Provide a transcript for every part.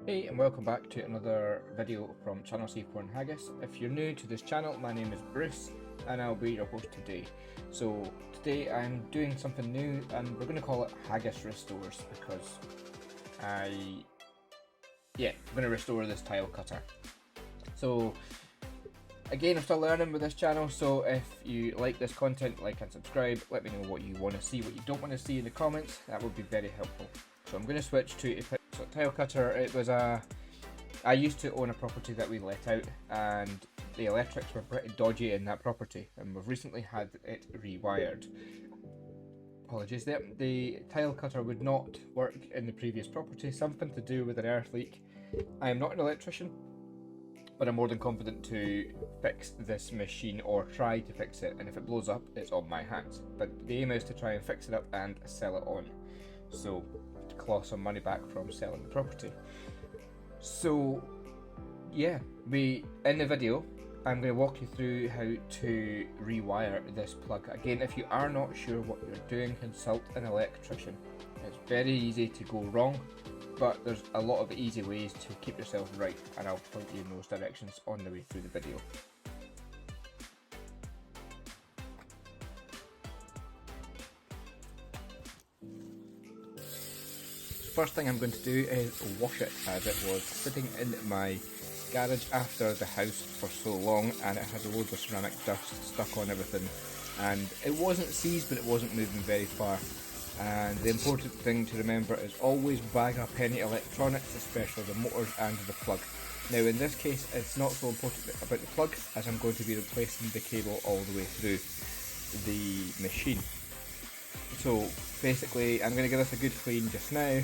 Hey, and welcome back to another video from Channel C4 and Haggis. If you're new to this channel, my name is Bruce and I'll be your host today. So today I'm doing something new and we're going to call it Haggis Restores because I'm going to restore this tile cutter. So again, I'm still learning with this channel, so if you like this content, like and subscribe. Let me know what you want to see, what you don't want to see in the comments. That would be very helpful. So I'm going to switch to a tile cutter. I used to own a property that we let out and the electrics were pretty dodgy in that property, and we've recently had it rewired. Apologies there. The tile cutter would not work in the previous property, something to do with an earth leak. I am not an electrician, but I'm more than confident to fix this machine or try to fix it, and if it blows up, it's on my hands. But the aim is to try and fix it up and sell it on, so to claw some money back from selling the property. So yeah, in the video I'm going to walk you through how to rewire this plug. Again, if you are not sure what you're doing, consult an electrician. It's very easy to go wrong, but there's a lot of easy ways to keep yourself right, and I'll point you in those directions on the way through the video. First thing I'm going to do is wash it, as it was sitting in my garage after the house for so long and it had loads of ceramic dust stuck on everything, and it wasn't seized but it wasn't moving very far. And the important thing to remember is always bag up any electronics, especially the motors and the plug. Now in this case it's not so important about the plug, as I'm going to be replacing the cable all the way through the machine. So basically I'm going to give this a good clean just now,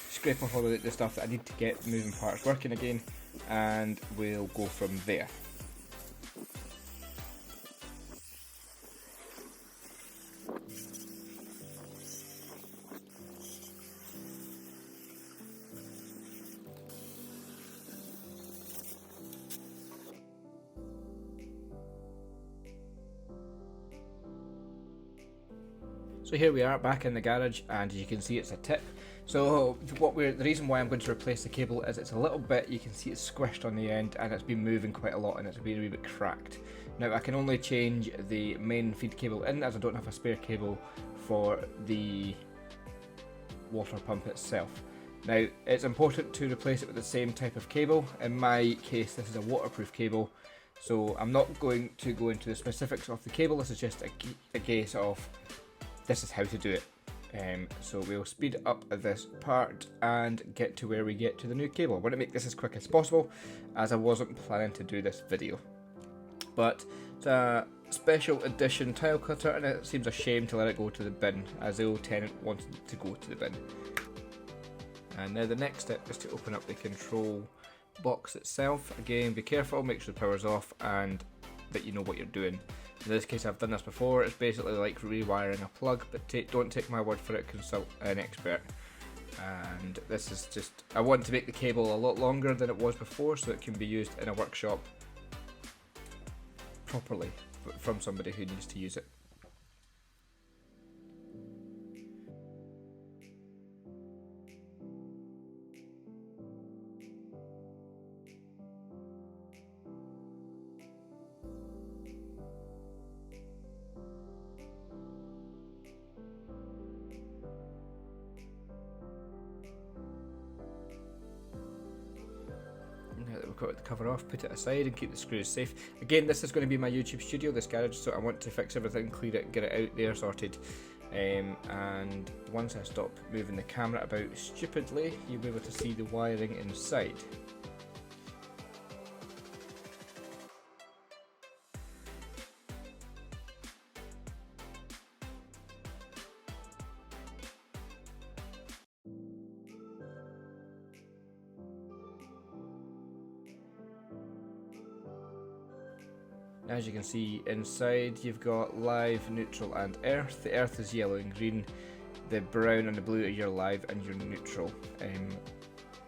scrape off all of the stuff that I need to get moving parts working again, and we'll go from there. So here we are back in the garage, and as you can see it's a tip. So the reason why I'm going to replace the cable is it's a little bit, you can see it's squished on the end and it's been moving quite a lot and it's been a wee bit cracked. Now I can only change the main feed cable in, as I don't have a spare cable for the water pump itself. Now it's important to replace it with the same type of cable. In my case this is a waterproof cable, so I'm not going to go into the specifics of the cable. This is just a case of this is how to do it. So we'll speed up this part and get to where we get to the new cable. I want to make this as quick as possible, as I wasn't planning to do this video. But it's a special edition tile cutter and it seems a shame to let it go to the bin, as the old tenant wanted it to go to the bin. And now the next step is to open up the control box itself. Again, be careful, make sure the power's off and that you know what you're doing. In this case I've done this before. It's basically like rewiring a plug, but don't take my word for it, consult an expert. And this is just, I want to make the cable a lot longer than it was before so it can be used in a workshop properly from somebody who needs to use it. Now that we've got the cover off, put it aside and keep the screws safe. Again, this is going to be my YouTube studio, this garage, so I want to fix everything, clear it, get it out there sorted. And once I stop moving the camera about stupidly, you'll be able to see the wiring inside. As you can see inside, you've got live, neutral and earth. The earth is yellow and green, the brown and the blue are your live and your neutral.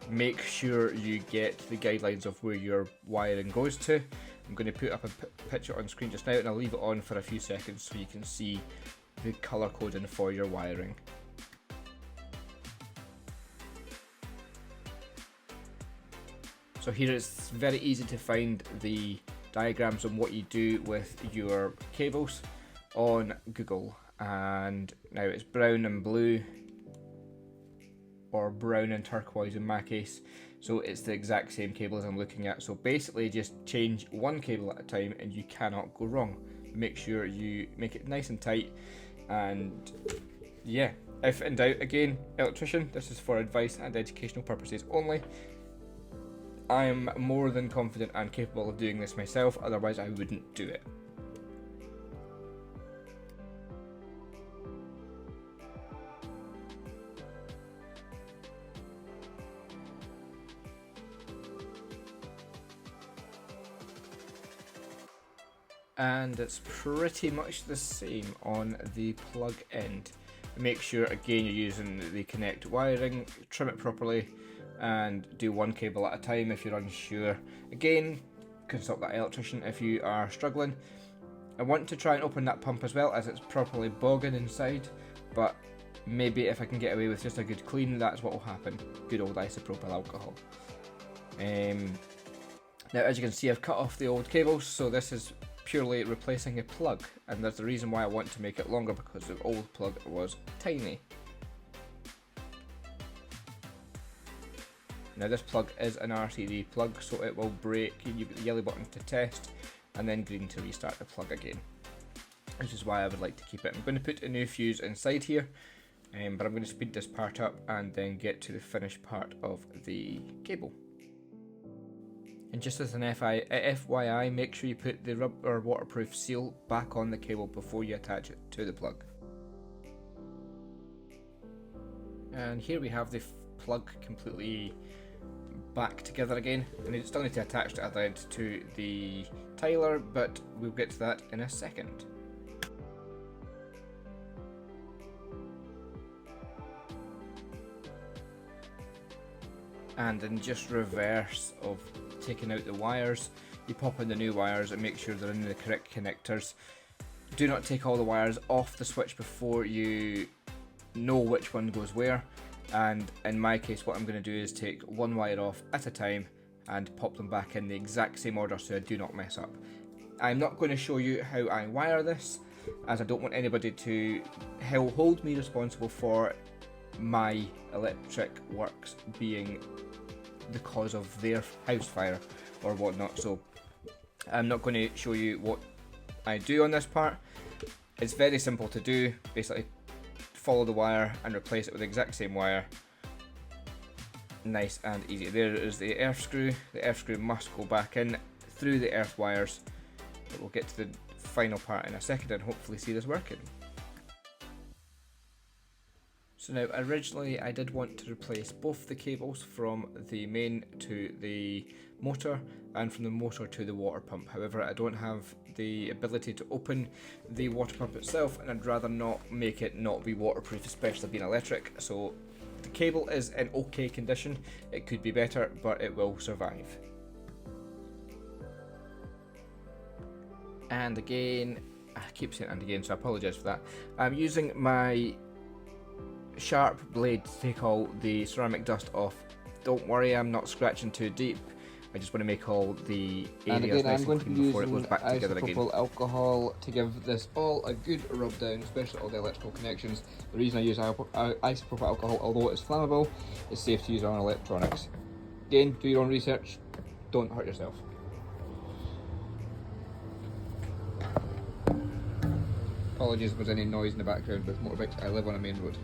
Make sure you get the guidelines of where your wiring goes to. I'm going to put up a picture on screen just now and I'll leave it on for a few seconds so you can see the colour coding for your wiring. So here it's very easy to find the diagrams on what you do with your cables on Google, and now it's brown and blue, or brown and turquoise in my case, so it's the exact same cable as I'm looking at. So basically just change one cable at a time and you cannot go wrong. Make sure you make it nice and tight, and yeah, if in doubt, again, electrician, this is for advice and educational purposes only. I am more than confident and capable of doing this myself, otherwise I wouldn't do it. And it's pretty much the same on the plug end. Make sure again you're using the connect wiring, trim it properly, and do one cable at a time if you're unsure. Again, consult that electrician if you are struggling. I want to try and open that pump as well, as it's properly bogging inside, but maybe if I can get away with just a good clean, that's what will happen. Good old isopropyl alcohol. Now as you can see, I've cut off the old cables, so this is purely replacing a plug, and that's the reason why I want to make it longer, because the old plug was tiny. Now this plug is an RCD plug, so it will break. You've got the yellow button to test and then green to restart the plug again, which is why I would like to keep it. I'm going to put a new fuse inside here, but I'm going to speed this part up and then get to the finished part of the cable. And just as an FYI, make sure you put the rubber waterproof seal back on the cable before you attach it to the plug. And here we have the plug completely back together again, and you still need to attach the other end to the tiler, but we'll get to that in a second. And in just reverse of taking out the wires, you pop in the new wires and make sure they're in the correct connectors. Do not take all the wires off the switch before you know which one goes where, and in my case what I'm going to do is take one wire off at a time and pop them back in the exact same order so I do not mess up. I'm not going to show you how I wire this, as I don't want anybody to hold me responsible for my electric works being the cause of their house fire or whatnot, so I'm not going to show you what I do on this part. It's very simple to do. Basically follow the wire and replace it with the exact same wire. Nice and easy. There is the earth screw. The earth screw must go back in through the earth wires, but we'll get to the final part in a second and hopefully see this working. So now, originally I did want to replace both the cables from the main to the motor and from the motor to the water pump. However, I don't have the ability to open the water pump itself, and I'd rather not make it not be waterproof, especially being electric. So the cable is in okay condition. It could be better, but it will survive. And again, I keep saying and again, so I apologise for that. I'm using my sharp blade to take all the ceramic dust off. Don't worry, I'm not scratching too deep. I just want to make all the areas nice and clean before it goes back together again. Isopropyl alcohol to give this all a good rub down, especially all the electrical connections. The reason I use isopropyl alcohol, although it's flammable, is safe to use on electronics. Again, do your own research, don't hurt yourself. Apologies if there's any noise in the background with motorbikes. I live on a main road.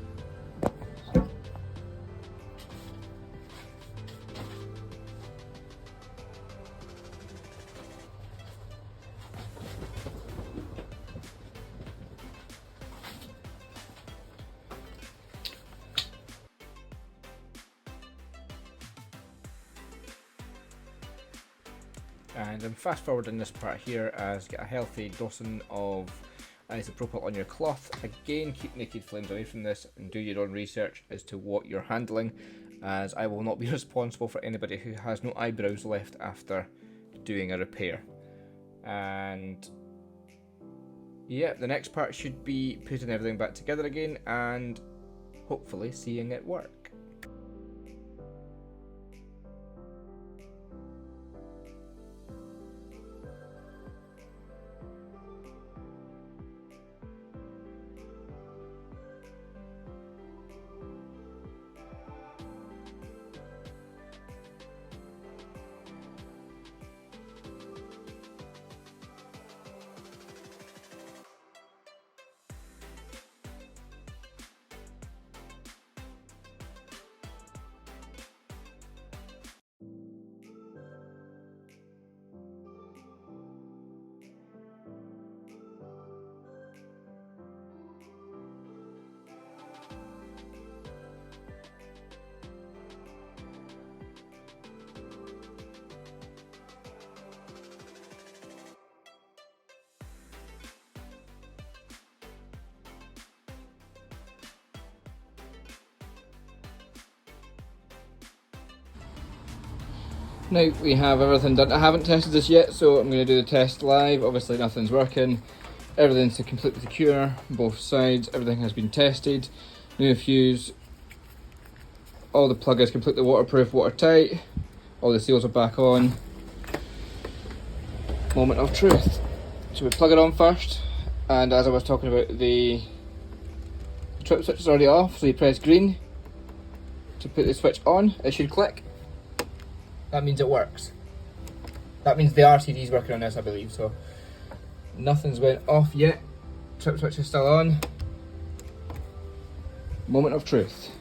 And I'm fast forwarding this part here as get a healthy dosing of isopropyl on your cloth. Again, keep naked flames away from this and do your own research as to what you're handling, as I will not be responsible for anybody who has no eyebrows left after doing a repair. And yeah, the next part should be putting everything back together again and hopefully seeing it work. Now we have everything done. I haven't tested this yet, so I'm going to do the test live. Obviously nothing's working. Everything's completely secure, both sides. Everything has been tested. New fuse. All the plug is completely waterproof, watertight. All the seals are back on. Moment of truth. So we plug it on first, and as I was talking about, the trip switch is already off, so you press green to put the switch on. It should click. That means it works. That means the RCD is working on this, I believe. So nothing's went off yet. Trip switch is still on. Moment of truth.